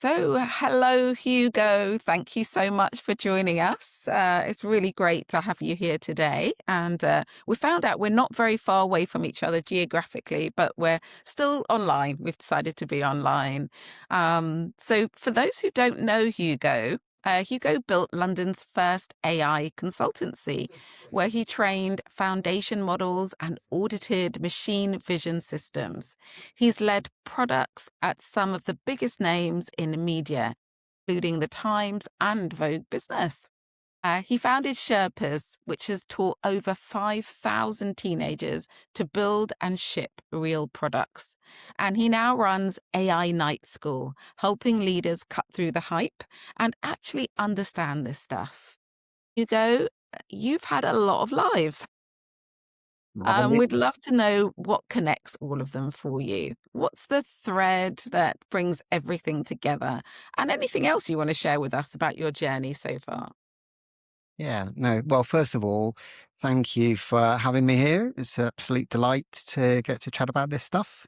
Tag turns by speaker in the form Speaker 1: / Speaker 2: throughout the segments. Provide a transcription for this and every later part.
Speaker 1: So, hello, Hugo. Thank you so much for joining us. It's really great to have you here today. And we found out we're not very far away from each other geographically, but we're still online. We've decided to be online. So, for those who don't know Hugo, Hugo built London's first AI consultancy, where he trained foundation models and audited machine vision systems. He's led products at some of the biggest names in media, including the Times and Vogue Business. He founded Sherpas, which has taught over 5,000 teenagers to build and ship real products. And he now runs AI Night School, helping leaders cut through the hype and actually understand this stuff. Hugo, you've had a lot of lives.
Speaker 2: Right.
Speaker 1: We'd love to know what connects all of them for you. What's the thread that brings everything together? And anything else you want to share with us about your journey so far?
Speaker 2: Yeah. No. Well, first of all, thank you for having me here. It's an absolute delight to get to chat about this stuff.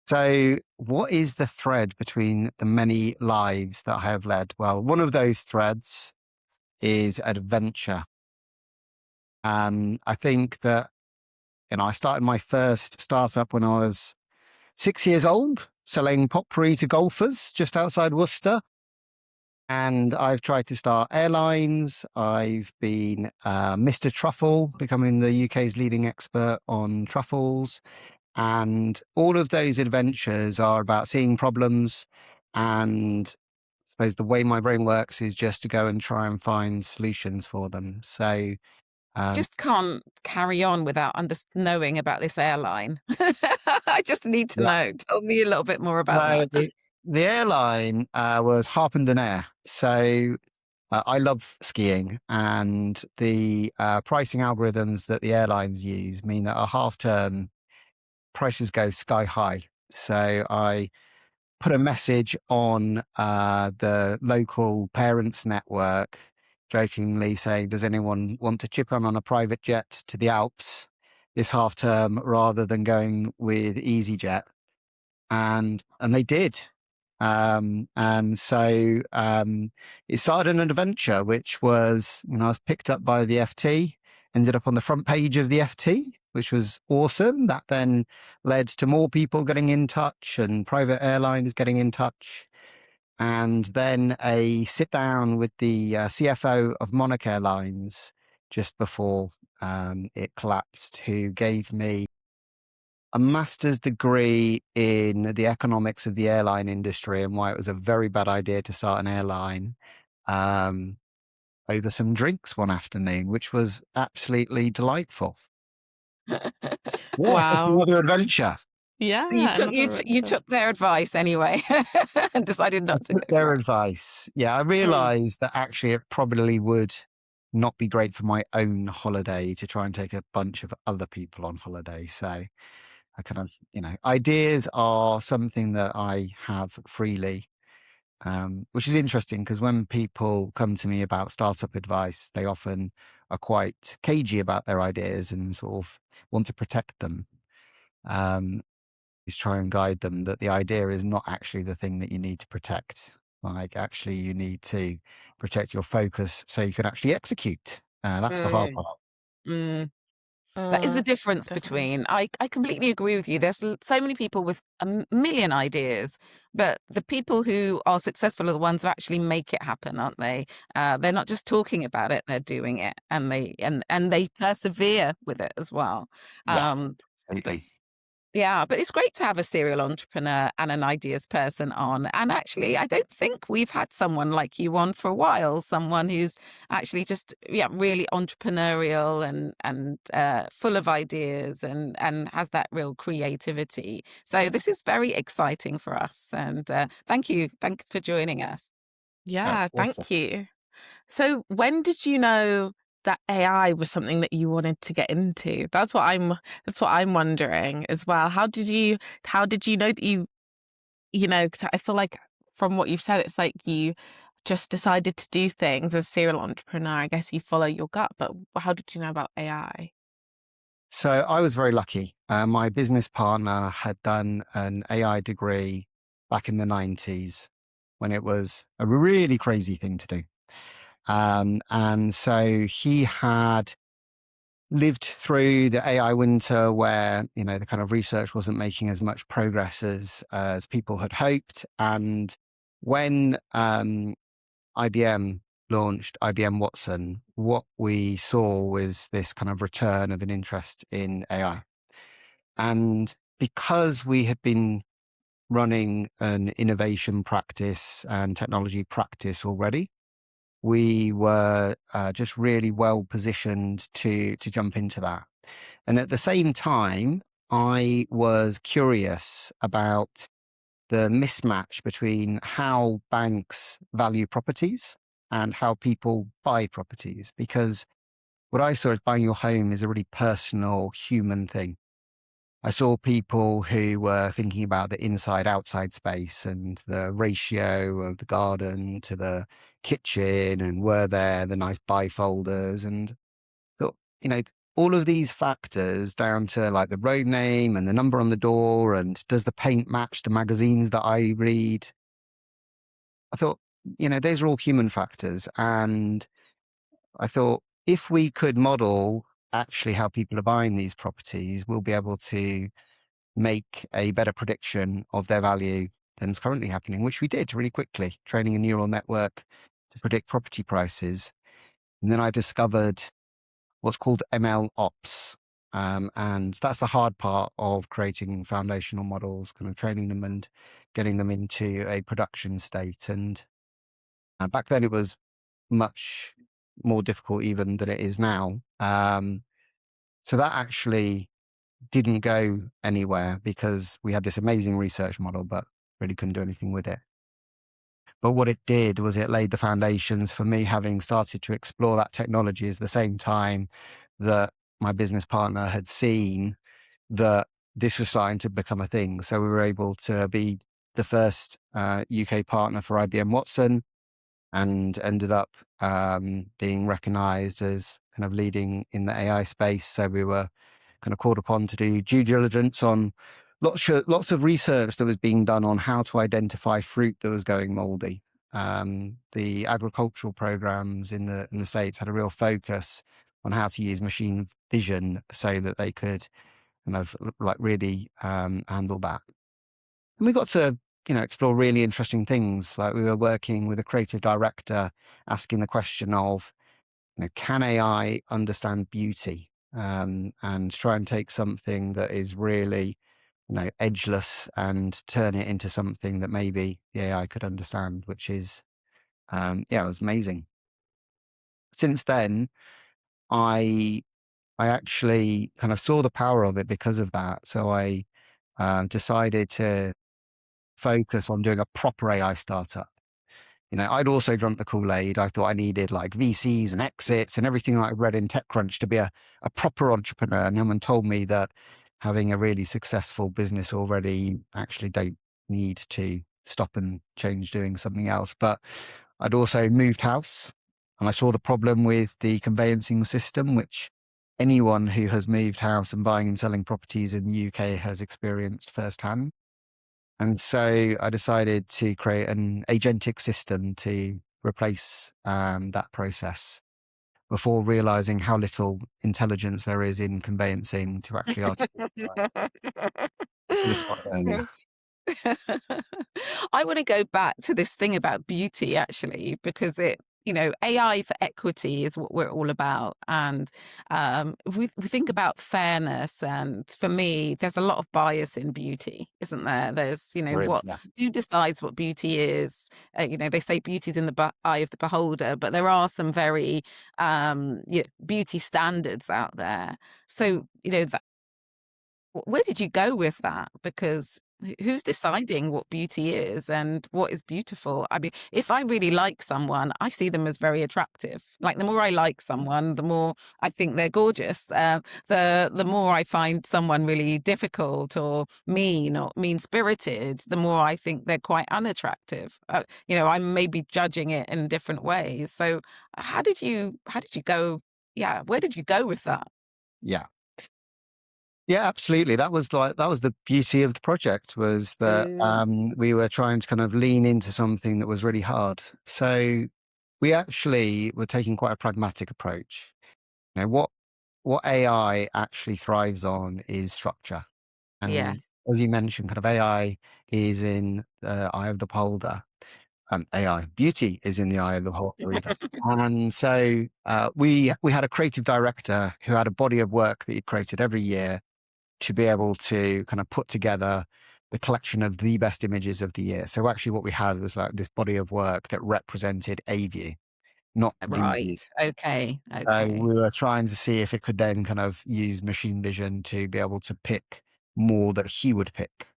Speaker 2: So, what is the thread between the many lives that I have led? Well, one of those threads is adventure. I think that, I started my first startup when I was 6 years old, selling potpourri to golfers just outside Worcester. And I've tried to start airlines. I've been Mr. Truffle, becoming the UK's leading expert on truffles. And all of those adventures are about seeing problems. And I suppose the way my brain works is just to go and try and find solutions for them. So, um,
Speaker 1: Just can't carry on without knowing about this airline. I just need to
Speaker 2: yeah,
Speaker 1: know. Tell me a little bit more about
Speaker 2: no,
Speaker 1: that.
Speaker 2: the airline was Harpenden Air. So I love skiing, and the pricing algorithms that the airlines use mean that at half term, prices go sky high. So I put a message on the local parents network, jokingly saying, "Does anyone want to chip on a private jet to the Alps this half term rather than going with EasyJet?" And they did. And so it started an adventure, which was, I was picked up by the FT, ended up on the front page of the FT, which was awesome. That then led to more people getting in touch and private airlines getting in touch. And then a sit down with the CFO of Monarch Airlines just before it collapsed, who gave me a master's degree in the economics of the airline industry and why it was a very bad idea to start an airline, um, over some drinks one afternoon, which was absolutely delightful. Yeah, just
Speaker 3: Wow.
Speaker 2: another adventure.
Speaker 3: Yeah,
Speaker 1: So you took
Speaker 3: another
Speaker 1: you
Speaker 3: adventure.
Speaker 1: took their advice anyway and decided
Speaker 2: I
Speaker 1: not to go
Speaker 2: took their
Speaker 1: for it.
Speaker 2: advice. Yeah, I
Speaker 1: Mm.
Speaker 2: realized that actually it probably would not be great for my own holiday to try and take a bunch of other people on holiday. So I kind of, ideas are something that I have freely. Which is interesting because when people come to me about startup advice, they often are quite cagey about their ideas and sort of want to protect them. Um, is try and guide them that the idea is not actually the thing that you need to protect. Like, actually, you need to protect your focus so you can actually execute. That's the hard
Speaker 1: Mm,
Speaker 2: part.
Speaker 1: mm. That is the difference
Speaker 3: Definitely.
Speaker 1: between I completely agree with you. There's so many people with a million ideas, but the people who are successful are the ones who actually make it happen, aren't they? They're not just talking about it, they're doing it, and they persevere with it as well.
Speaker 2: Yeah,
Speaker 1: Um, but
Speaker 2: absolutely.
Speaker 1: yeah, but it's great to have a serial entrepreneur and an ideas person on. And actually, I don't think we've had someone like you on for a while. Someone who's actually just really entrepreneurial and full of ideas and has that real creativity. So this is very exciting for us. And thank you for joining us.
Speaker 2: Oh,
Speaker 3: Yeah,
Speaker 2: awesome.
Speaker 3: thank you. So when did you know that AI was something that you wanted to get into? That's what I'm wondering as well. How did you know that you 'cause I feel like from what you've said, it's like you just decided to do things as a serial entrepreneur. I guess you follow your gut, but how did you know about AI?
Speaker 2: So I was very lucky. My business partner had done an AI degree back in the 90s. when it was a really crazy thing to do. And so he had lived through the AI winter where, the kind of research wasn't making as much progress as people had hoped. And when IBM launched IBM Watson, what we saw was this kind of return of an interest in AI. And because we had been running an innovation practice and technology practice already, we were just really well positioned to jump into that. And at the same time, I was curious about the mismatch between how banks value properties and how people buy properties, because what I saw as buying your home is a really personal human thing. I saw people who were thinking about the inside outside space and the ratio of the garden to the kitchen, and were there the nice bifolders, and thought, all of these factors down to like the road name and the number on the door, and does the paint match the magazines that I read? I thought, those are all human factors. And I thought, if we could model actually how people are buying these properties, we'll be able to make a better prediction of their value than is currently happening, which we did really quickly, training a neural network to predict property prices. And then I discovered what's called ML ops. And that's the hard part of creating foundational models, kind of training them and getting them into a production state. And back then it was much more difficult even than it is now. So that actually didn't go anywhere because we had this amazing research model, but really couldn't do anything with it. But what it did was it laid the foundations for me having started to explore that technology at the same time that my business partner had seen that this was starting to become a thing. So we were able to be the first UK partner for IBM Watson, and ended up being recognized as kind of leading in the AI space. So we were kind of called upon to do due diligence on lots of research that was being done on how to identify fruit that was going moldy. The agricultural programs in the States had a real focus on how to use machine vision so that they could kind of like really handle that. And we got to explore really interesting things. Like we were working with a creative director asking the question of, can AI understand beauty? And try and take something that is really, edgeless and turn it into something that maybe the AI could understand, which is, it was amazing. Since then, I actually kind of saw the power of it because of that. So I decided to focus on doing a proper AI startup. I'd also drunk the Kool-Aid. I thought I needed like VCs and exits and everything that I read in TechCrunch to be a proper entrepreneur. And no one told me that having a really successful business already, you actually don't need to stop and change doing something else. But I'd also moved house, and I saw the problem with the conveyancing system, which anyone who has moved house and buying and selling properties in the UK has experienced firsthand. And so I decided to create an agentic system to replace that process, before realizing how little intelligence there is in conveyancing to actually articulate. Should have started earlier.
Speaker 1: I want to go back to this thing about beauty, actually, because AI for equity is what we're all about. And we think about fairness. And for me, there's a lot of bias in beauty, isn't there? There's,
Speaker 2: There is,
Speaker 1: what
Speaker 2: yeah.
Speaker 1: who decides what beauty is? They say beauty's in the eye of the beholder, but there are some very beauty standards out there. So, where did you go with that? Because who's deciding what beauty is and what is beautiful? I mean, if I really like someone, I see them as very attractive. Like the more I like someone, the more I think they're gorgeous. The more I find someone really difficult or mean spirited, the more I think they're quite unattractive. I'm maybe judging it in different ways. So how did you go? Yeah, where did you go with that?
Speaker 2: Yeah. Yeah, absolutely. That was the beauty of the project, was that
Speaker 1: Mm,
Speaker 2: we were trying to kind of lean into something that was really hard. So we actually were taking quite a pragmatic approach. What AI actually thrives on is structure. And
Speaker 1: yes.
Speaker 2: as you mentioned, kind of AI is in the eye of the beholder. AI beauty is in the eye of the beholder. And so we had a creative director who had a body of work that he created every year to be able to kind of put together the collection of the best images of the year. So actually what we had was like this body of work that represented a view, not the
Speaker 1: Right.
Speaker 2: view.
Speaker 1: Okay.
Speaker 2: So
Speaker 1: Okay.
Speaker 2: we were trying to see if it could then kind of use machine vision to be able to pick more that he would pick,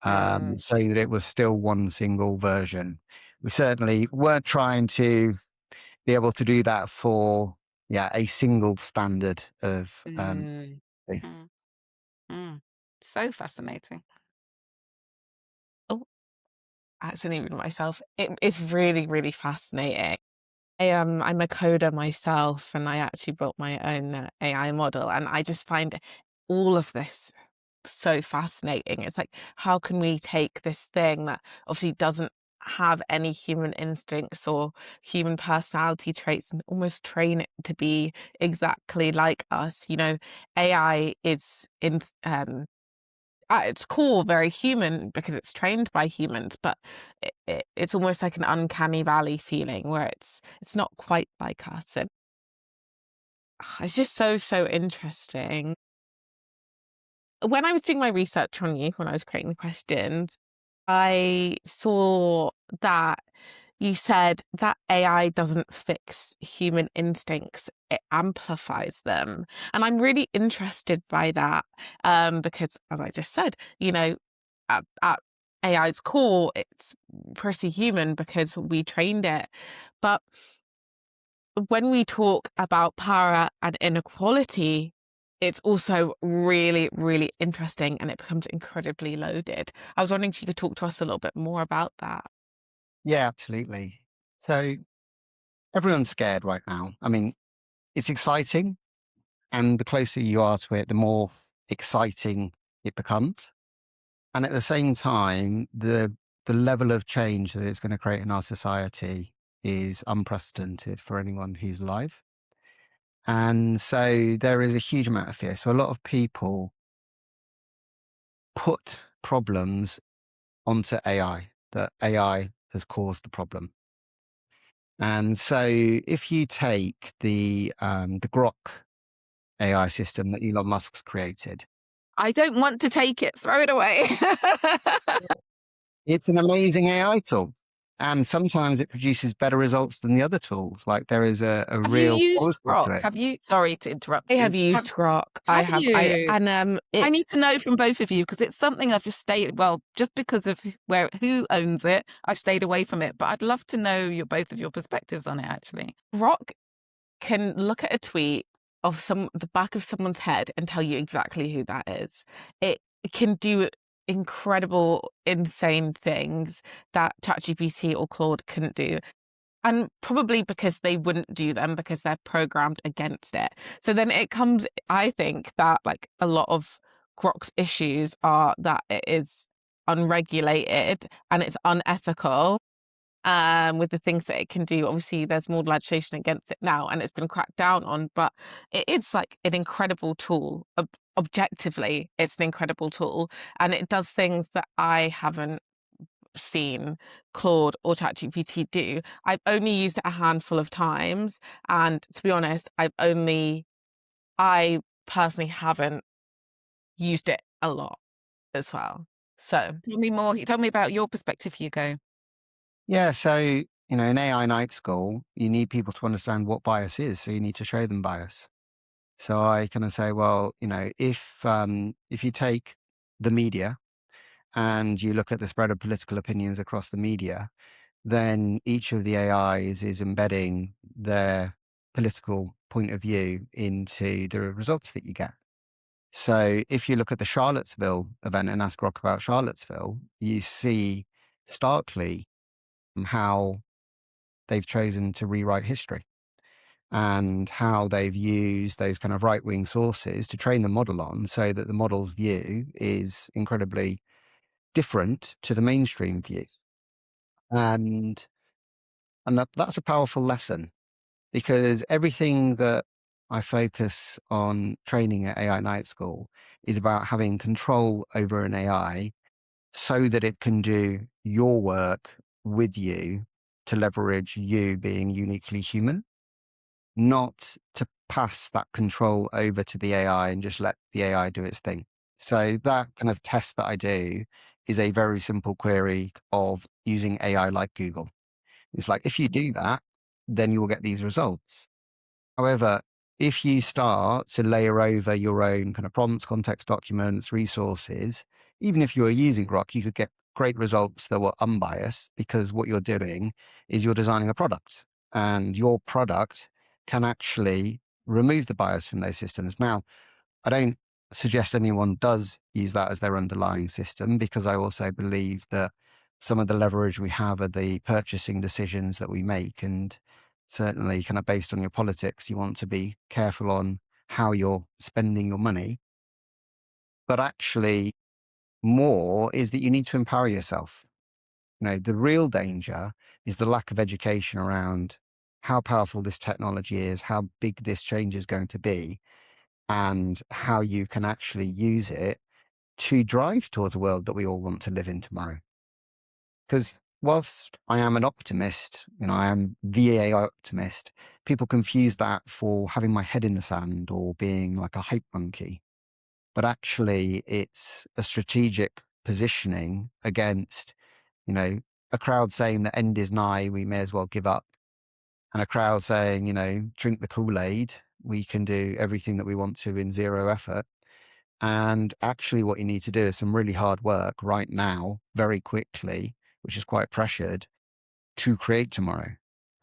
Speaker 1: Mm,
Speaker 2: so that it was still one single version. We certainly weren't trying to be able to do that for, yeah, a single standard of
Speaker 1: mm, mm, mm. So fascinating.
Speaker 3: Oh, I accidentally muted myself. It's really, really fascinating. I'm a coder myself, and I actually built my own AI model, and I just find all of this so fascinating. It's like, how can we take this thing that obviously doesn't have any human instincts or human personality traits and almost train it to be exactly like us? AI is at its core very human because it's trained by humans, but it's almost like an uncanny valley feeling where it's not quite like us, and it's just so interesting. When I was doing my research on you, when I was creating the questions, I saw that you said that AI doesn't fix human instincts, it amplifies them. And I'm really interested by that, because, as I just said, at AI's core, it's pretty human because we trained it. But when we talk about power and inequality, it's also really, really interesting and it becomes incredibly loaded. I was wondering if you could talk to us a little bit more about that.
Speaker 2: Yeah, absolutely. So everyone's scared right now. I mean, it's exciting, and the closer you are to it, the more exciting it becomes. And at the same time, the level of change that it's going to create in our society is unprecedented for anyone who's alive. And so there is a huge amount of fear. So a lot of people put problems onto AI, that AI has caused the problem. And so if you take the Grok AI system that Elon Musk's created,
Speaker 1: I don't want to take it. Throw it away.
Speaker 2: it's an amazing AI tool. And sometimes it produces better results than the other tools. Like there is a
Speaker 1: Have you
Speaker 2: real
Speaker 1: used
Speaker 2: quality
Speaker 1: Grok?
Speaker 2: to it.
Speaker 1: Have you? Sorry to
Speaker 3: I
Speaker 1: interrupt you.
Speaker 3: have used Grok. I
Speaker 1: Have
Speaker 3: have,
Speaker 1: you?
Speaker 3: and
Speaker 1: I
Speaker 3: it
Speaker 1: need to know from both of you because it's something I've just stayed. Well, just because of who owns it, I've stayed away from it. But I'd love to know both of your perspectives on it. Actually,
Speaker 3: Grok can look at a tweet of the back of someone's head and tell you exactly who that is. It can do incredible, insane things that ChatGPT or Claude couldn't do. And probably because they wouldn't do them because they're programmed against it. So then it comes, I think that like a lot of Grok's issues are that it is unregulated and it's unethical, with the things that it can do. Obviously, there's more legislation against it now and it's been cracked down on, but it is like an incredible tool. Objectively, it's an incredible tool and it does things that I haven't seen Claude or ChatGPT do. I've only used it a handful of times, and to be honest, I personally haven't used it a lot as well. So
Speaker 1: tell me more. Tell me about your perspective, Hugo.
Speaker 2: Yeah. So, in AI night school, you need people to understand what bias is. So you need to show them bias. So I kind of say, well, if you take the media and you look at the spread of political opinions across the media, then each of the AIs is embedding their political point of view into the results that you get. So if you look at the Charlottesville event and ask Rock about Charlottesville, you see starkly how they've chosen to rewrite history. and how they've used those kind of right-wing sources to train the model on, so that the model's view is incredibly different to the mainstream view. And that's a powerful lesson, because everything that I focus on training at AI Night School is about having control over an AI so that it can do your work with you, to leverage you being uniquely human, not to pass that control over to the AI and just let the AI do its thing. So that kind of test that I do is a very simple query of using AI like Google. It's like, if you do that, then you will get these results. However, if you start to layer over your own kind of prompts, context documents, resources, even if you are using Grok, you could get great results that were unbiased, because what you're doing is you're designing a product, and your product can actually remove the bias from those systems. Now, I don't suggest anyone does use that as their underlying system, because I also believe that some of the leverage we have are the purchasing decisions that we make. And certainly, kind of based on your politics, you want to be careful on how you're spending your money. But actually, more is that you need to empower yourself. The real danger is the lack of education around how powerful this technology is, how big this change is going to be, and how you can actually use it to drive towards a world that we all want to live in tomorrow. Because whilst I am an optimist, I am the AI optimist, people confuse that for having my head in the sand or being like a hype monkey. But actually, it's a strategic positioning against, a crowd saying the end is nigh, we may as well give up. And a crowd saying, drink the Kool-Aid, we can do everything that we want to in zero effort. And actually, what you need to do is some really hard work right now, very quickly, which is quite pressured, to create tomorrow.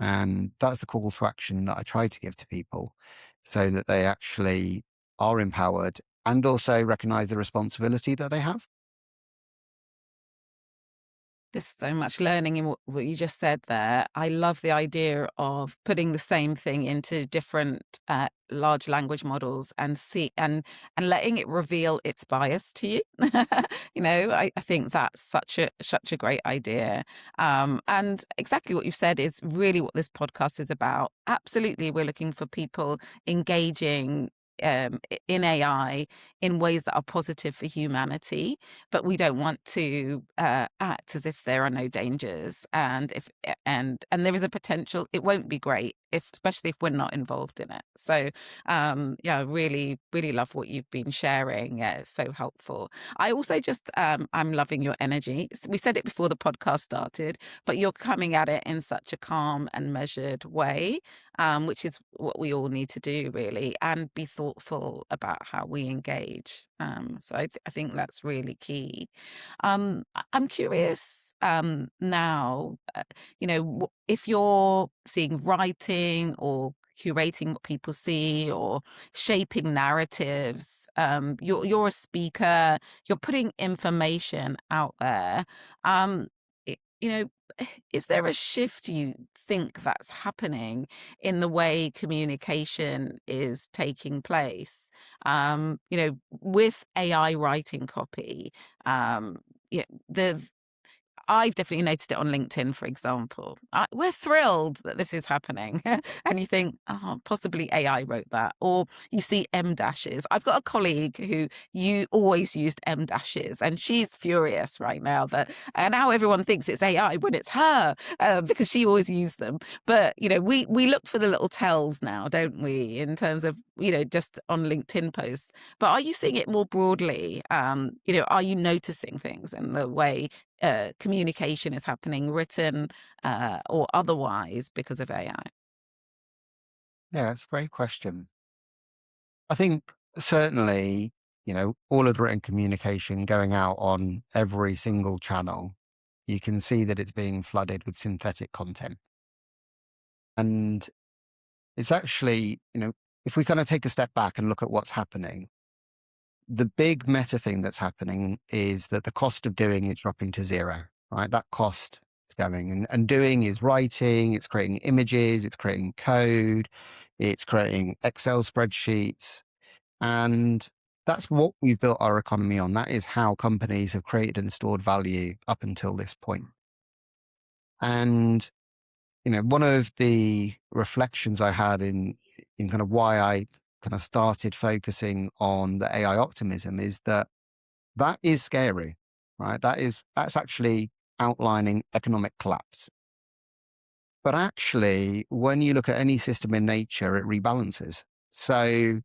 Speaker 2: And that's the call to action that I try to give to people, so that they actually are empowered and also recognize the responsibility that they have.
Speaker 1: There's so much learning in what you just said there. I love the idea of putting the same thing into different large language models and letting it reveal its bias to you. I think that's such a great idea. And exactly what you've said is really what this podcast is about. Absolutely, we're looking for people engaging in AI in ways that are positive for humanity, but we don't want to act as if there are no dangers, and there is a potential it won't be great, especially if we're not involved in it. So yeah, really, really love what you've been sharing. It's so helpful. I also just I'm loving your energy. We said it before the podcast started, but you're coming at it in such a calm and measured way, which is what we all need to do, really, and be thoughtful about how we engage. So I think that's really key. I'm curious now, if you're seeing writing or curating what people see or shaping narratives, you're a speaker, you're putting information out there. Um, i- you know, is there a shift you think that's happening in the way communication is taking place? With AI writing copy, yeah, I've definitely noticed it on LinkedIn, for example. We're thrilled that this is happening. And you think, oh, possibly AI wrote that. Or you see M dashes. I've got a colleague who you always used M dashes, and she's furious right now and now everyone thinks it's AI when it's her, because she always used them. But, we look for the little tells now, don't we, in terms of, just on LinkedIn posts. But are you seeing it more broadly? Are you noticing things in the way communication is happening, written or otherwise, because of AI?
Speaker 2: Yeah, that's a great question. I think certainly, all of the written communication going out on every single channel, you can see that it's being flooded with synthetic content. And it's actually, if we kind of take a step back and look at what's happening, the big meta thing that's happening is that the cost of doing is dropping to zero, right? That cost is going, and doing is writing, it's creating images, it's creating code, it's creating Excel spreadsheets. And that's what we've built our economy on. That is how companies have created and stored value up until this point. And, one of the reflections I had in kind of why I kind of started focusing on the AI optimism is that is scary, right? That's actually outlining economic collapse. But actually, when you look at any system in nature, it rebalances. So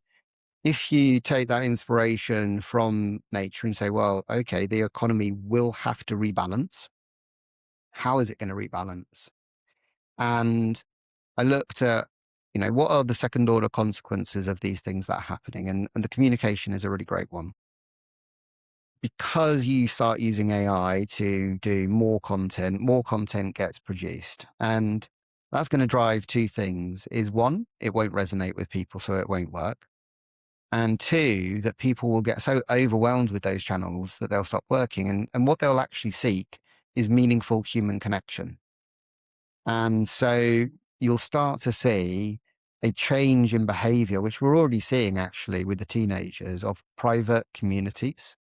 Speaker 2: if you take that inspiration from nature and say, well, okay, the economy will have to rebalance. How is it going to rebalance? And I looked at, what are the second order consequences of these things that are happening? And the communication is a really great one. Because you start using AI to do more content gets produced. And that's going to drive two things. Is one, it won't resonate with people, so it won't work. And two, that people will get so overwhelmed with those channels that they'll stop working. And what they'll actually seek is meaningful human connection. And so you'll start to see a change in behavior, which we're already seeing actually with the teenagers, of private communities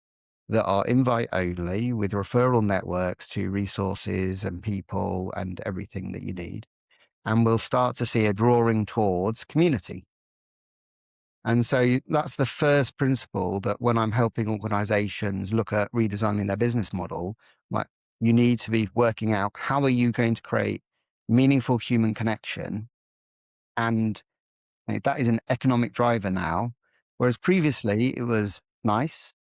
Speaker 2: that are invite only with referral networks to resources and people and everything that you need. And we'll start to see a drawing towards community. And so that's the first principle, that when I'm helping organizations look at redesigning their business model, like, you need to be working out, how are you going to create meaningful human connection? And that is an economic driver now. Whereas previously it was nice,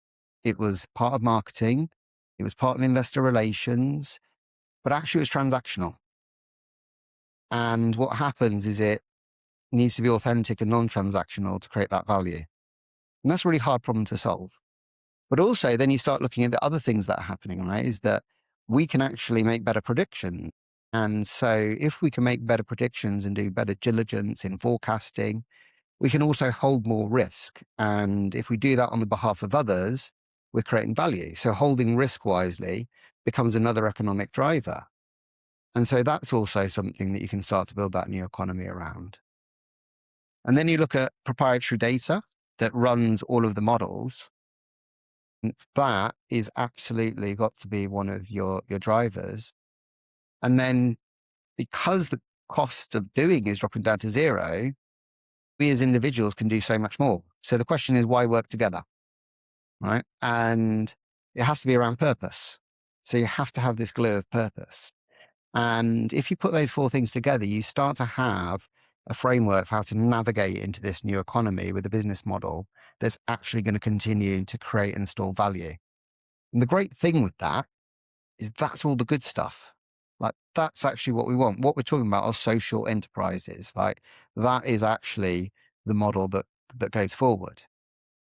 Speaker 2: it was part of marketing, it was part of investor relations, but actually it was transactional. And what happens is it needs to be authentic and non-transactional to create that value. And that's a really hard problem to solve. But also then you start looking at the other things that are happening, right? Is that we can actually make better predictions. And so if we can make better predictions and do better diligence in forecasting, we can also hold more risk. And if we do that on the behalf of others, we're creating value. So holding risk wisely becomes another economic driver. And so that's also something that you can start to build that new economy around. And then you look at proprietary data that runs all of the models. That is absolutely got to be one of your drivers. And then because the cost of doing is dropping down to zero, we as individuals can do so much more. So the question is, why work together? Right? And it has to be around purpose. So you have to have this glue of purpose. And if you put those four things together, you start to have a framework for how to navigate into this new economy with a business model that's actually going to continue to create and store value. And the great thing with that is that's all the good stuff. Like, that's actually what we want. What we're talking about are social enterprises. Like, that is actually the model that goes forward.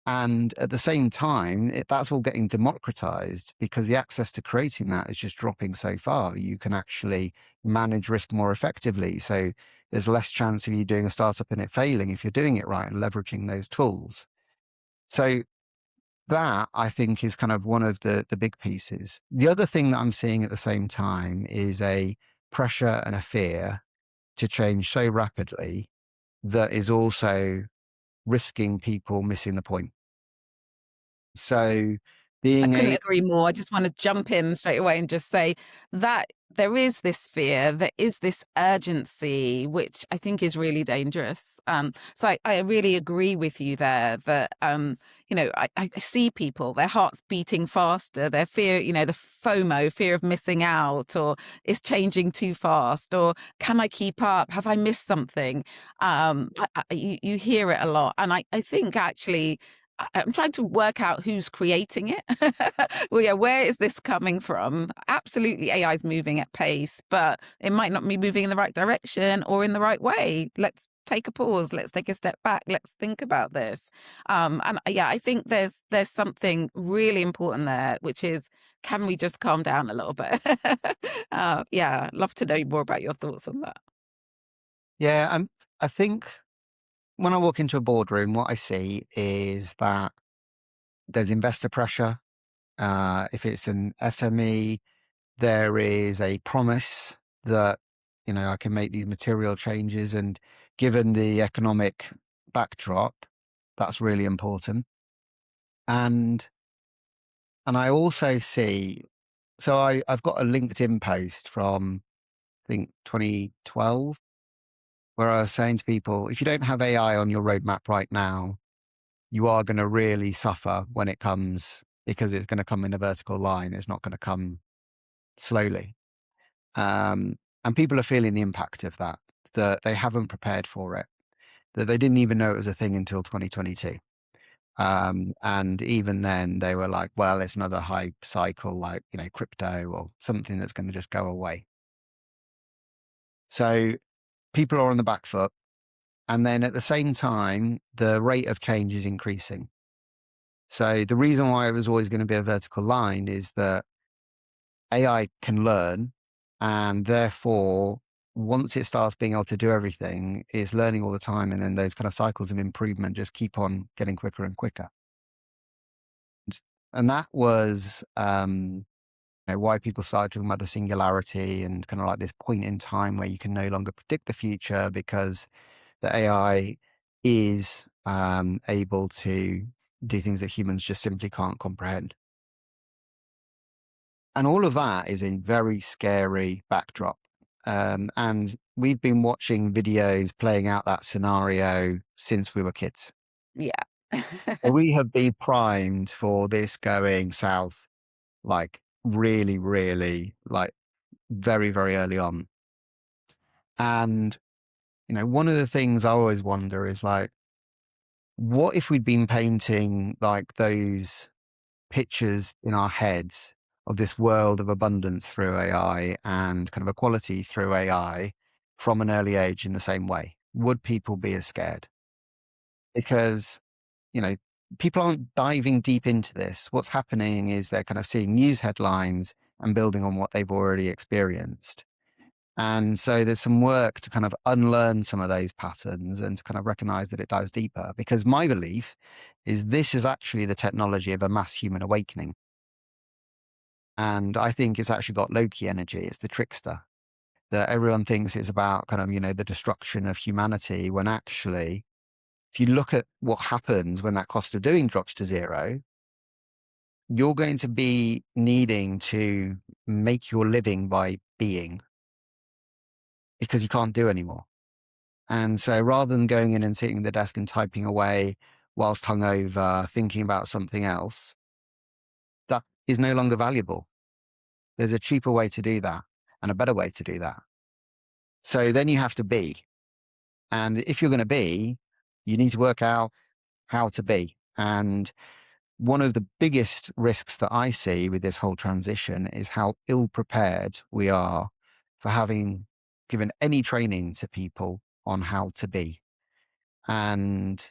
Speaker 2: And at the same time, that's all getting democratized because the access to creating that is just dropping so far. You can actually manage risk more effectively. So there's less chance of you doing a startup and it failing if you're doing it right and leveraging those tools. So that, I think, is kind of one of the big pieces. The other thing that I'm seeing at the same time is a pressure and a fear to change so rapidly that is also risking people missing the point. So
Speaker 1: I
Speaker 2: being
Speaker 1: couldn't agree more. I just want to jump in straight away and just say that there is this fear, there is this urgency, which I think is really dangerous. So I really agree with you there that, I see people, their hearts beating faster, their fear, the FOMO, fear of missing out, or is changing too fast, or can I keep up? Have I missed something? You hear it a lot. And I think actually, I'm trying to work out who's creating it. Well, yeah, where is this coming from? Absolutely, AI is moving at pace, but it might not be moving in the right direction or in the right way. Let's take a pause. Let's take a step back. Let's think about this. And yeah, I think there's something really important there, which is, can we just calm down a little bit? Yeah, I'd love to know more about your thoughts on that.
Speaker 2: Yeah, I think when I walk into a boardroom, what I see is that there's investor pressure. If it's an SME, there is a promise that, I can make these material changes and given the economic backdrop, that's really important. And I also see, so I've got a LinkedIn post from, I think, 2012, where I was saying to people, if you don't have AI on your roadmap right now, you are going to really suffer when it comes, because it's going to come in a vertical line. It's not going to come slowly. And people are feeling the impact of that, that they haven't prepared for it, that they didn't even know it was a thing until 2022. And even then they were like, well, it's another hype cycle, like, crypto or something that's going to just go away. So people are on the back foot. And then at the same time, the rate of change is increasing. So the reason why it was always going to be a vertical line is that AI can learn, and therefore, once it starts being able to do everything, it's learning all the time. And then those kind of cycles of improvement just keep on getting quicker and quicker. And that was why people started talking about the singularity and kind of like this point in time where you can no longer predict the future, because the AI is able to do things that humans just simply can't comprehend. And all of that is a very scary backdrop. And we've been watching videos playing out that scenario since we were kids.
Speaker 1: Yeah.
Speaker 2: We have been primed for this going south, like really, really, like very, very early on. And, one of the things I always wonder is like, what if we'd been painting like those pictures in our heads of this world of abundance through AI and kind of equality through AI from an early age in the same way? Would people be as scared? Because, you know, people aren't diving deep into this. What's happening is they're kind of seeing news headlines and building on what they've already experienced. And so there's some work to kind of unlearn some of those patterns and to kind of recognize that it dives deeper. Because my belief is this is actually the technology of a mass human awakening. And I think it's actually got Loki energy. It's the trickster that everyone thinks it's about kind of, the destruction of humanity, when actually, if you look at what happens when that cost of doing drops to zero, you're going to be needing to make your living by being, because you can't do anymore. And so rather than going in and sitting at the desk and typing away whilst hungover, thinking about something else, that is no longer valuable. There's a cheaper way to do that and a better way to do that. So then you have to be. And if you're going to be, you need to work out how to be. And one of the biggest risks that I see with this whole transition is how ill prepared we are for having given any training to people on how to be. And,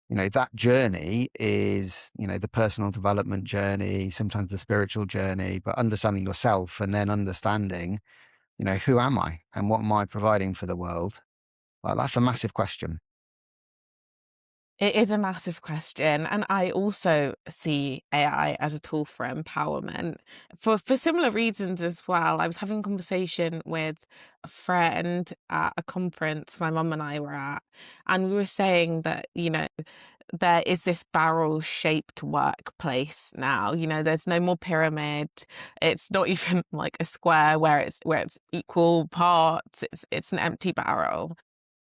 Speaker 2: that journey is, the personal development journey, sometimes the spiritual journey, but understanding yourself and then understanding, who am I and what am I providing for the world? Like, that's a massive question.
Speaker 3: It is a massive question. And I also see AI as a tool for empowerment for similar reasons as well. I was having a conversation with a friend at a conference my mum and I were at, and we were saying that, there is this barrel shaped workplace now. There's no more pyramid. It's not even like a square where it's equal parts. It's an empty barrel.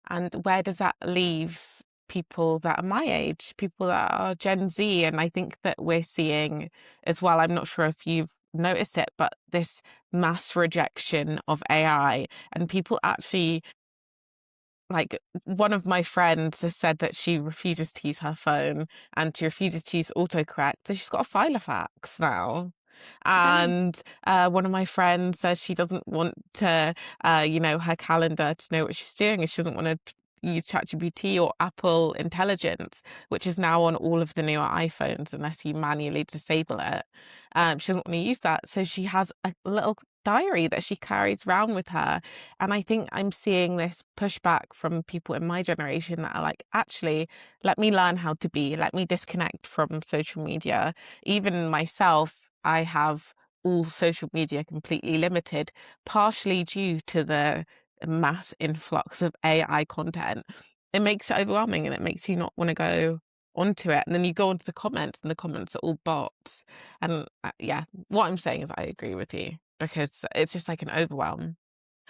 Speaker 3: And where does that leave people that are my age, people that are Gen Z? And I think that we're seeing as well, I'm not sure if you've noticed it, but this mass rejection of AI, and people actually, like, one of my friends has said that she refuses to use her phone and she refuses to use autocorrect. So she's got a Filofax now. And one of my friends says she doesn't want to, her calendar to know what she's doing, and she doesn't want to use ChatGPT or Apple Intelligence, which is now on all of the newer iPhones, unless you manually disable it. She doesn't want to use that. So she has a little diary that she carries around with her. And I think I'm seeing this pushback from people in my generation that are like, actually, let me learn how to be, let me disconnect from social media. Even myself, I have all social media completely limited, partially due to the mass influx of AI content. it makes it overwhelming, and it makes you not want to go onto it. And then you go onto the comments, and the comments are all bots. And yeah, what I'm saying is I agree with you, because it's just like an overwhelm.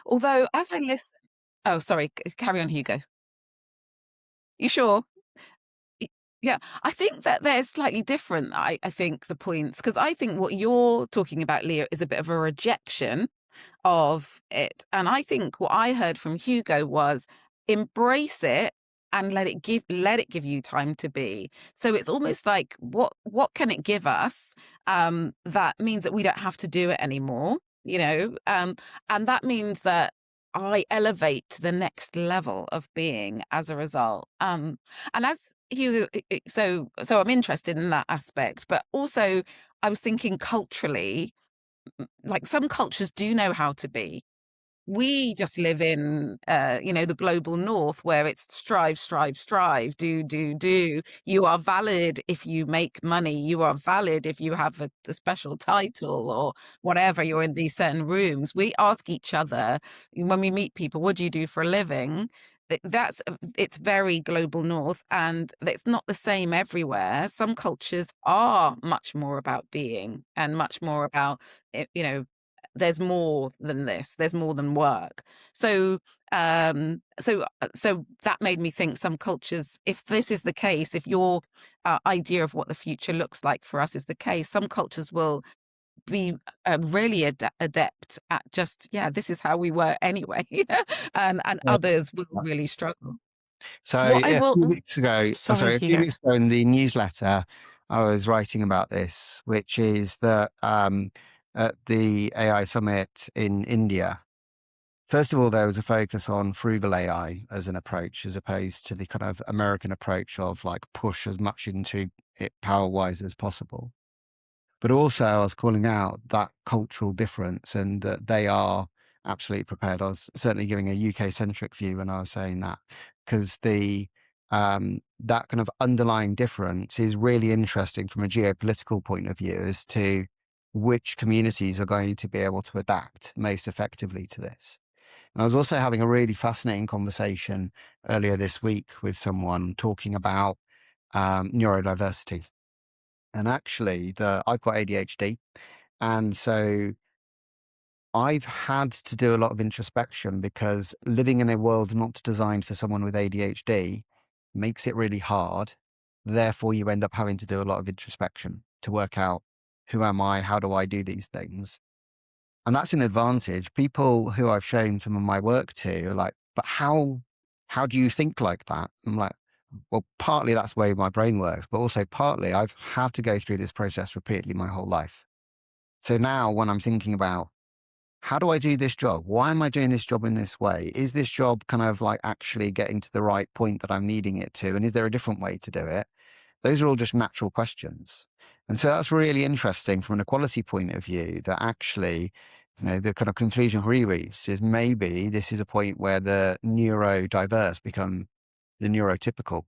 Speaker 1: Although, as I listen, oh, sorry, carry on, Hugo. You sure? Y- Yeah, I think that they're slightly different. I think the points, because I think what you're talking about, Leo, is a bit of a rejection of it. And I think what I heard from Hugo was embrace it and let it give you time to be. So it's almost like what can it give us? That means that we don't have to do it anymore, you know? And that means that I elevate to the next level of being as a result. And as Hugo, so I'm interested in that aspect, but also I was thinking culturally, like some cultures do know how to be. We just live in, the global north where it's strive, strive, strive, do, do, do. You are valid if you make money. You are valid if you have a special title or whatever. You're in these certain rooms. We ask each other when we meet people, what do you do for a living? It's very global north, and it's not the same everywhere. Some cultures are much more about being and much more about, there's more than this. There's more than work. So, so that made me think some cultures, if this is the case, if your idea of what the future looks like for us is the case, some cultures will be really adept at just, yeah, this is how we were anyway. And
Speaker 2: Uh,
Speaker 1: others will really struggle.
Speaker 2: So
Speaker 3: What I
Speaker 2: yeah, a
Speaker 3: will,
Speaker 2: few weeks ago,
Speaker 3: sorry,
Speaker 2: a few
Speaker 3: Hugo.
Speaker 2: weeks ago in the newsletter, I was writing about this, which is that at the AI summit in India, first of all, there was a focus on frugal AI as an approach, as opposed to the kind of American approach of like push as much into it power wise as possible. But also, I was calling out that cultural difference and that they are absolutely prepared. I was certainly giving a UK centric view when I was saying that, because the that kind of underlying difference is really interesting from a geopolitical point of view as to which communities are going to be able to adapt most effectively to this. And I was also having a really fascinating conversation earlier this week with someone talking about neurodiversity. And actually, I've got ADHD. And so I've had to do a lot of introspection because living in a world not designed for someone with ADHD makes it really hard. Therefore, you end up having to do a lot of introspection to work out, who am I? How do I do these things? And that's an advantage. People who I've shown some of my work to are like, but how do you think like that? I'm like, well, partly that's the way my brain works, but also partly I've had to go through this process repeatedly my whole life. So now when I'm thinking about how do I do this job? Why am I doing this job in this way? Is this job kind of like actually getting to the right point that I'm needing it to? And is there a different way to do it? Those are all just natural questions. And so that's really interesting from an equality point of view, that actually, the kind of conclusion he reached is maybe this is a point where the neurodiverse become the neurotypical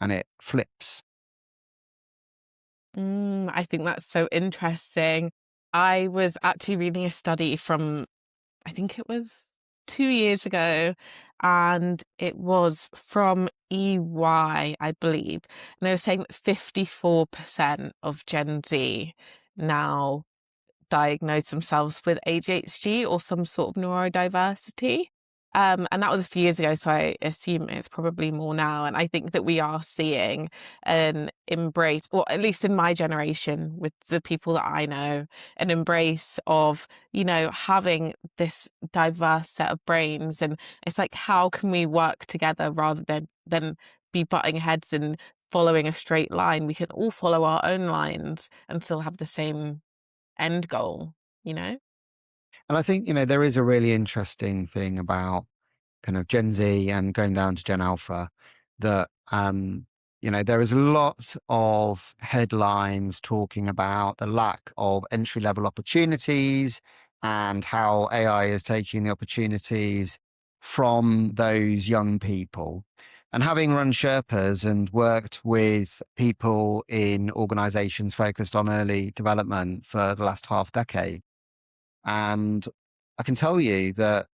Speaker 2: and it flips.
Speaker 3: I think that's so interesting. I was actually reading a study from, I think it was 2 years ago, and it was from EY, I believe. And they were saying that 54% of Gen Z now diagnose themselves with ADHD or some sort of neurodiversity. And that was a few years ago, so I assume it's probably more now. And I think that we are seeing an embrace, or at least in my generation, with the people that I know, an embrace of, having this diverse set of brains. And it's like, how can we work together rather than be butting heads and following a straight line? We can all follow our own lines and still have the same end goal, you know?
Speaker 2: And I think, there is a really interesting thing about kind of Gen Z and going down to Gen Alpha that, there is a lot of headlines talking about the lack of entry level opportunities and how AI is taking the opportunities from those young people. And having run Sherpas and worked with people in organizations focused on early development for the last half decade, and I can tell you that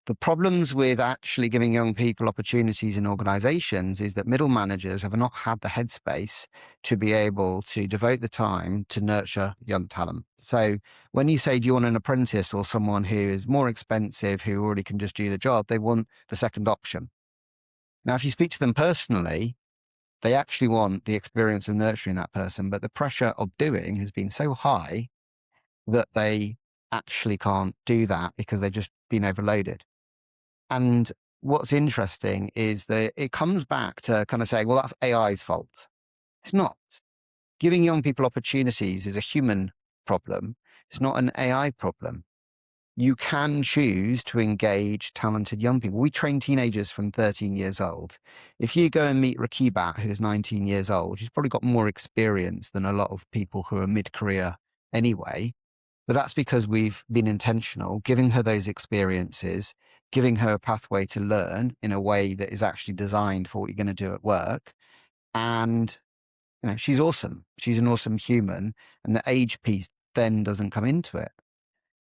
Speaker 2: The problems with actually giving young people opportunities in organizations is that middle managers have not had the headspace to be able to devote the time to nurture young talent. So when you say, do you want an apprentice or someone who is more expensive, who already can just do the job, they want the second option. Now, if you speak to them personally, they actually want the experience of nurturing that person, but the pressure of doing has been so high that they actually can't do that because they've just been overloaded. And what's interesting is that it comes back to kind of saying, well, that's AI's fault. It's not. Giving young people opportunities is a human problem. It's not an AI problem. You can choose to engage talented young people. We train teenagers from 13 years old. If you go and meet Rakibat, who's 19 years old, she's probably got more experience than a lot of people who are mid-career anyway. But that's because we've been intentional, giving her those experiences, giving her a pathway to learn in a way that is actually designed for what you're going to do at work. And, she's awesome. She's an awesome human. And the age piece then doesn't come into it.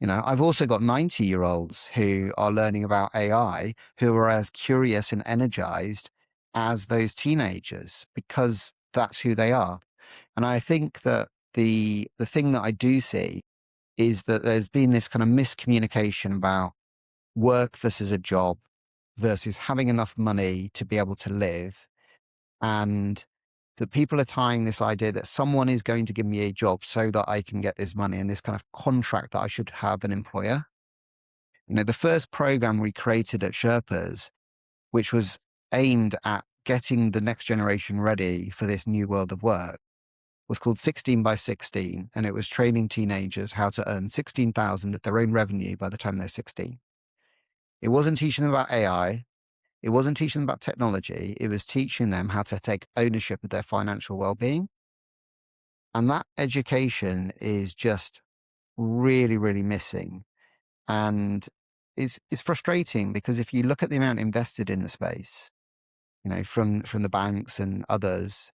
Speaker 2: I've also got 90-year-olds who are learning about AI, who are as curious and energized as those teenagers, because that's who they are. And I think that the thing that I do see is that there's been this kind of miscommunication about work versus a job versus having enough money to be able to live. And that people are tying this idea that someone is going to give me a job so that I can get this money and this kind of contract that I should have an employer. The first program we created at Sherpas, which was aimed at getting the next generation ready for this new world of work, was called 16 by 16, and it was training teenagers how to earn 16,000 of their own revenue by the time they're 16. It wasn't teaching them about AI. It wasn't teaching them about technology. It was teaching them how to take ownership of their financial well-being. And that education is just really, really missing. And it's frustrating because if you look at the amount invested in the space, from the banks and others,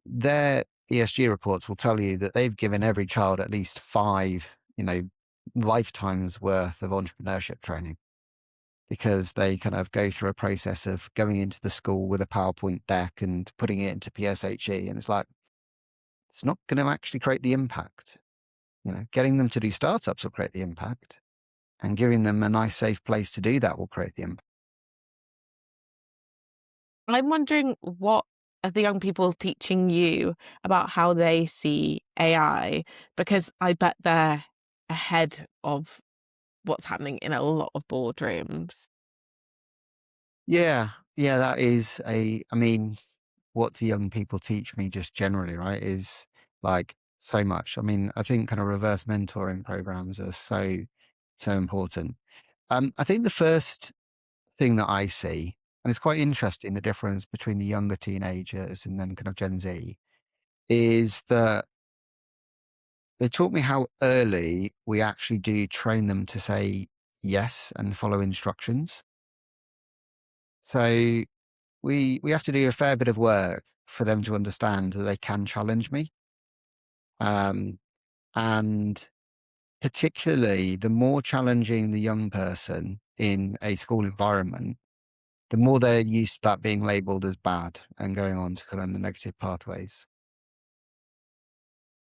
Speaker 2: their ESG reports will tell you that they've given every child at least 5, lifetimes worth of entrepreneurship training, because they kind of go through a process of going into the school with a PowerPoint deck and putting it into PSHE. And it's like, it's not going to actually create the impact. Getting them to do startups will create the impact, and giving them a nice, safe place to do that will create the impact.
Speaker 3: I'm wondering, what are the young people teaching you about how they see AI? Because I bet they're ahead of what's happening in a lot of boardrooms.
Speaker 2: Yeah, that is what do young people teach me just generally, right, is like so much. I think kind of reverse mentoring programs are so important. I think the first thing that I see, and it's quite interesting, the difference between the younger teenagers and then kind of Gen Z, is that they taught me how early we actually do train them to say yes and follow instructions. So we have to do a fair bit of work for them to understand that they can challenge me. And particularly the more challenging the young person in a school environment, the more they're used to that being labeled as bad and going on to kind of the negative pathways.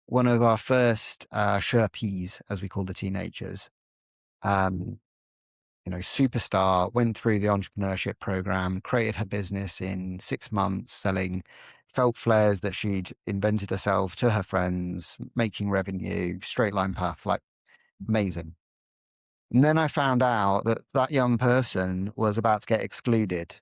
Speaker 2: One of our first Sherpas, as we call the teenagers, um, superstar, went through the entrepreneurship program, created her business in 6 months, selling felt flares that she'd invented herself to her friends, making revenue, straight line path, like amazing. And then I found out that that young person was about to get excluded.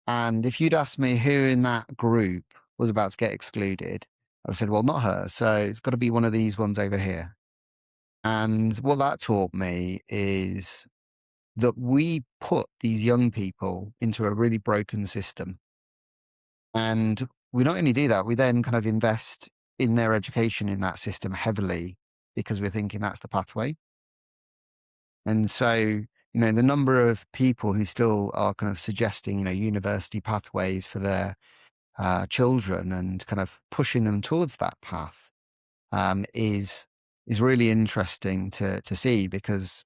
Speaker 2: And if you'd asked me who in that group was about to get excluded, I said, well, not her. So it's got to be one of these ones over here. And what that taught me is that we put these young people into a really broken system. And we not only do that, we then kind of invest in their education in that system heavily because we're thinking that's the pathway. And so, the number of people who still are kind of suggesting, university pathways for their children and kind of pushing them towards that path is really interesting to see, because,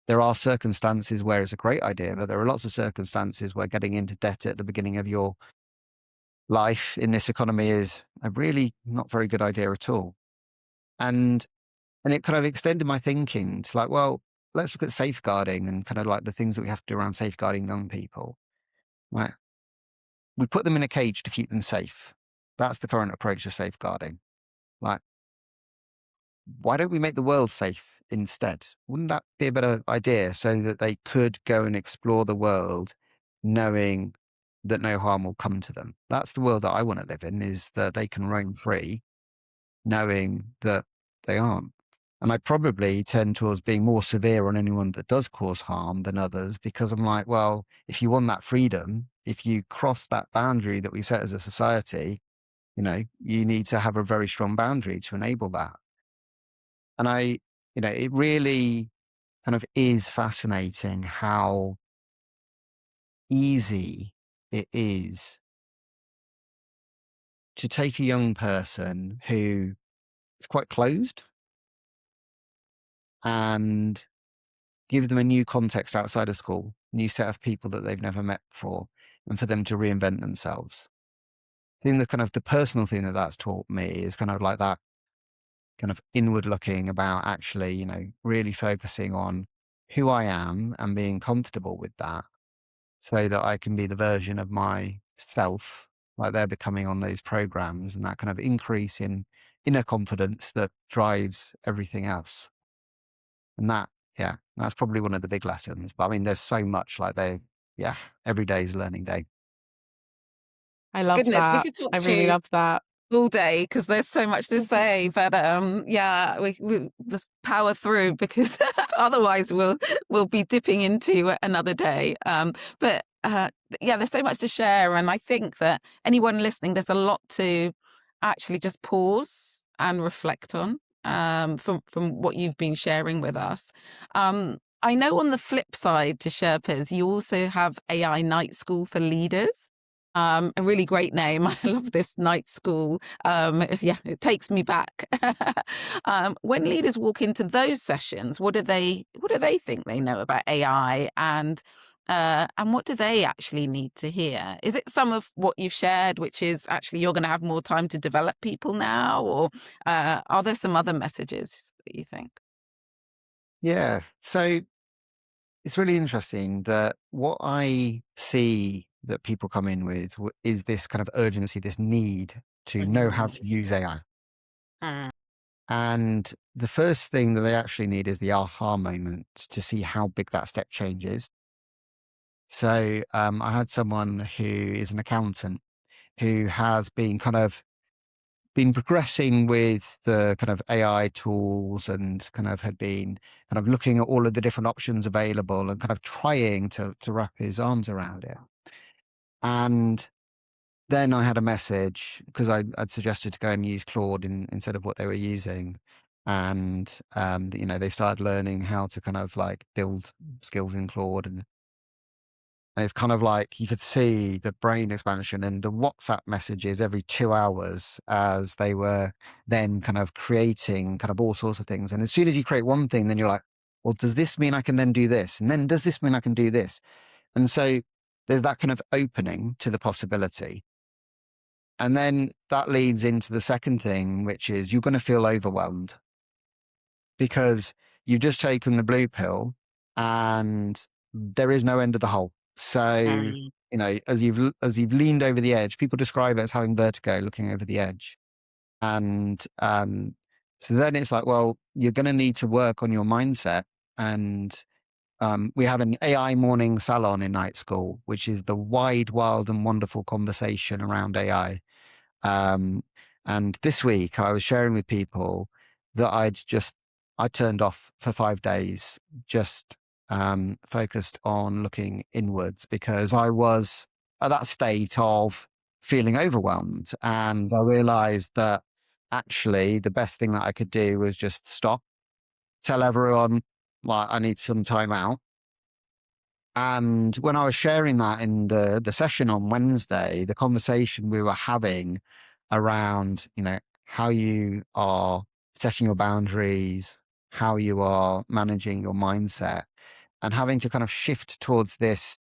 Speaker 2: there are circumstances where it's a great idea, but there are lots of circumstances where getting into debt at the beginning of your life in this economy is a really not very good idea at all. And it kind of extended my thinking to like, well, let's look at safeguarding and kind of like the things that we have to do around safeguarding young people. Right. We put them in a cage to keep them safe. That's the current approach to safeguarding. Like, why don't we make the world safe instead? Wouldn't that be a better idea so that they could go and explore the world knowing that no harm will come to them? That's the world that I want to live in, is that they can roam free knowing that they aren't. And I probably tend towards being more severe on anyone that does cause harm than others, because I'm like, well, if you want that freedom, if you cross that boundary that we set as a society, you need to have a very strong boundary to enable that. And it really kind of is fascinating how easy it is to take a young person who is quite closed and give them a new context outside of school, new set of people that they've never met before, and for them to reinvent themselves. I think the personal thing that that's taught me is kind of like that kind of inward looking about actually, really focusing on who I am and being comfortable with that so that I can be the version of myself like they're becoming on those programs, and that kind of increase in inner confidence that drives everything else. And that's probably one of the big lessons. But I mean, there's so much every day is learning day.
Speaker 3: I love
Speaker 1: Goodness, we
Speaker 3: that.
Speaker 1: could talk
Speaker 3: I
Speaker 1: to
Speaker 3: really
Speaker 1: you
Speaker 3: love that.
Speaker 1: all day because there's so much to say. But yeah, we just power through because otherwise we'll be dipping into another day. But yeah, there's so much to share, and I think that anyone listening, there's a lot to actually just pause and reflect on from what you've been sharing with us. I know on the flip side to Sherpas, you also have AI Night School for Leaders. A really great name. I love this night school. Yeah, it takes me back. When leaders walk into those sessions, what do they think they know about AI, and what do they actually need to hear? Is it some of what you've shared, which is actually you're going to have more time to develop people now, or are there some other messages that you think?
Speaker 2: Yeah. So it's really interesting that what I see that people come in with is this kind of urgency, this need to know how to use AI.
Speaker 1: Mm.
Speaker 2: And the first thing that they actually need is the aha moment to see how big that step change is. So I had someone who is an accountant who has been progressing with the kind of AI tools and kind of had been kind of looking at all of the different options available and kind of trying to wrap his arms around it. And then I had a message because I'd suggested to go and use Claude instead of what they were using. And, they started learning how to kind of like build skills in Claude. And it's kind of like you could see the brain expansion and the WhatsApp messages every 2 hours as they were then kind of creating kind of all sorts of things. And as soon as you create one thing, then you're like, well, does this mean I can then do this? And then does this mean I can do this? And so there's that kind of opening to the possibility. And then that leads into the second thing, which is you're going to feel overwhelmed because you've just taken the blue pill and there is no end of the hole. So, as you've leaned over the edge, people describe it as having vertigo, looking over the edge. And so then it's like, well, you're going to need to work on your mindset. And we have an AI morning salon in night school, which is the wide, wild, and wonderful conversation around AI. And this week I was sharing with people that I turned off for 5 days, just focused on looking inwards because I was at that state of feeling overwhelmed. And I realized that actually the best thing that I could do was just stop, tell everyone like I need some time out. And when I was sharing that in the session on Wednesday, the conversation we were having around, how you are setting your boundaries, how you are managing your mindset, and having to kind of shift towards this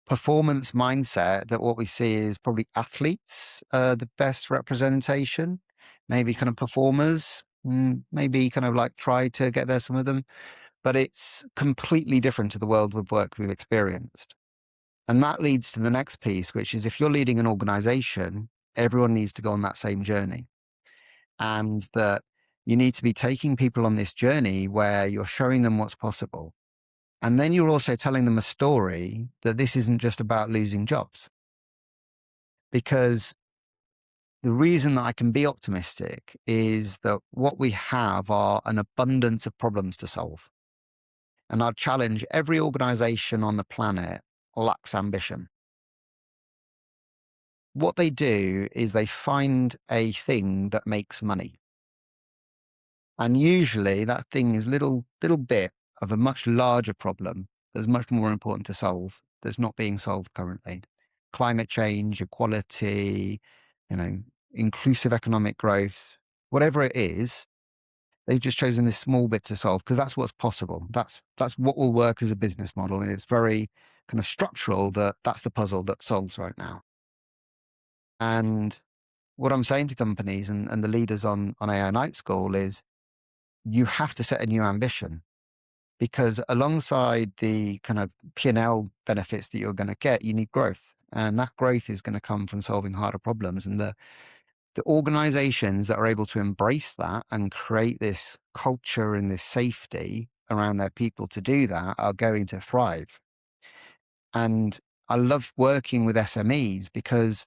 Speaker 2: performance mindset that what we see is probably athletes, the best representation, maybe kind of performers, maybe kind of like try to get there, some of them, but it's completely different to the world of work we've experienced. And that leads to the next piece, which is if you're leading an organization, everyone needs to go on that same journey. And that you need to be taking people on this journey where you're showing them what's possible. And then you're also telling them a story that this isn't just about losing jobs. Because the reason that I can be optimistic is that what we have are an abundance of problems to solve. And I'd challenge every organization on the planet lacks ambition. What they do is they find a thing that makes money. And usually that thing is little bit of a much larger problem that's much more important to solve that's not being solved currently. Climate change, equality, inclusive economic growth, whatever it is, they've just chosen this small bit to solve because that's what's possible. That's what will work as a business model. And it's very kind of structural that's the puzzle that solves right now. And what I'm saying to companies and the leaders on AI Night School is you have to set a new ambition, because alongside the kind of P&L benefits that you're going to get, you need growth. And that growth is going to come from solving harder problems. And the organizations that are able to embrace that and create this culture and this safety around their people to do that are going to thrive. And I love working with SMEs because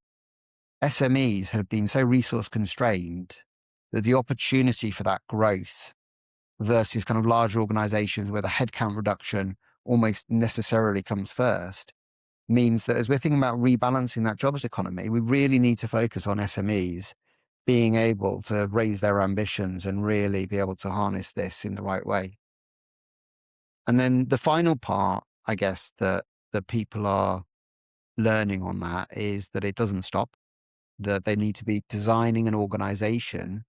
Speaker 2: SMEs have been so resource constrained that the opportunity for that growth versus kind of larger organizations where the headcount reduction almost necessarily comes first means that as we're thinking about rebalancing that jobs economy, we really need to focus on SMEs being able to raise their ambitions and really be able to harness this in the right way. And then the final part, I guess, that people are learning on that is that it doesn't stop, that they need to be designing an organization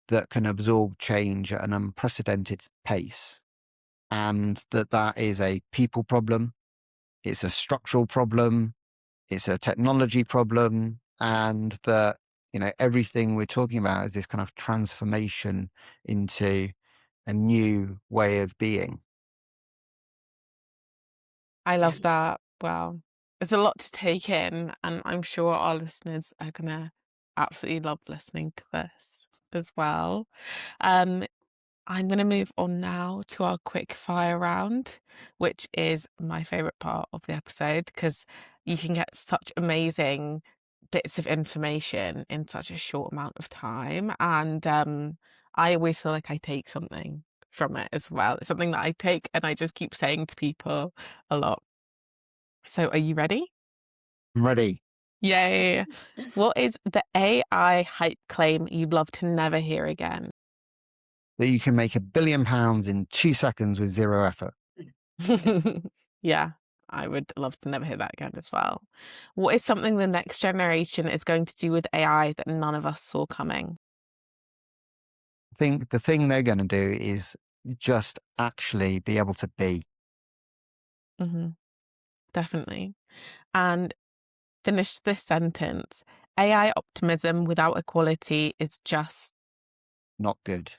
Speaker 2: that can absorb change at an unprecedented pace. And that is a people problem. It's a structural problem. It's a technology problem. And that, everything we're talking about is this kind of transformation into a new way of being.
Speaker 3: I love that. Wow. It's a lot to take in, and I'm sure our listeners are going to absolutely love listening to this as well. I'm going to move on now to our quick fire round, which is my favorite part of the episode because you can get such amazing bits of information in such a short amount of time. And I always feel like I take something from it as well. It's something that I take and I just keep saying to people a lot. So are you ready?
Speaker 2: I'm ready.
Speaker 3: Yay. What is the AI hype claim you'd love to never hear again?
Speaker 2: That you can make £1 billion in 2 seconds with zero effort.
Speaker 3: Yeah, I would love to never hear that again as well. What is something the next generation is going to do with AI that none of us saw coming?
Speaker 2: I think the thing they're going to do is just actually be able to be.
Speaker 3: Definitely. And finish this sentence. AI optimism without equality is just
Speaker 2: Not good.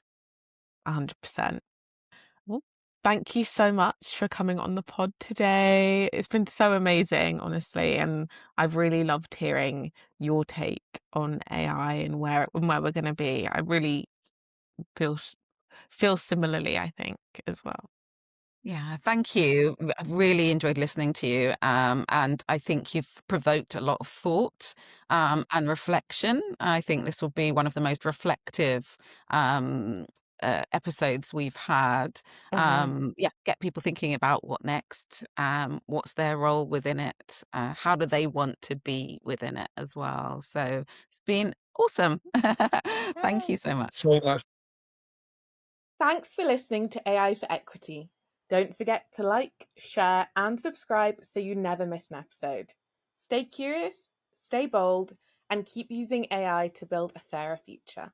Speaker 3: 100%. Well, thank you so much for coming on the pod today. It's been so amazing, honestly, and I've really loved hearing your take on AI and where we're going to be. I really feel similarly, I think, as well.
Speaker 1: Yeah, thank you. I've really enjoyed listening to you. And I think you've provoked a lot of thought and reflection. I think this will be one of the most reflective episodes we've had. Yeah, get people thinking about what next, what's their role within it, how do they want to be within it as well. So it's been awesome. Thank you so much.
Speaker 2: So much.
Speaker 3: Thanks for listening to AI for Equity. Don't forget to like, share, and subscribe so you never miss an episode. Stay curious, stay bold, and keep using AI to build a fairer future.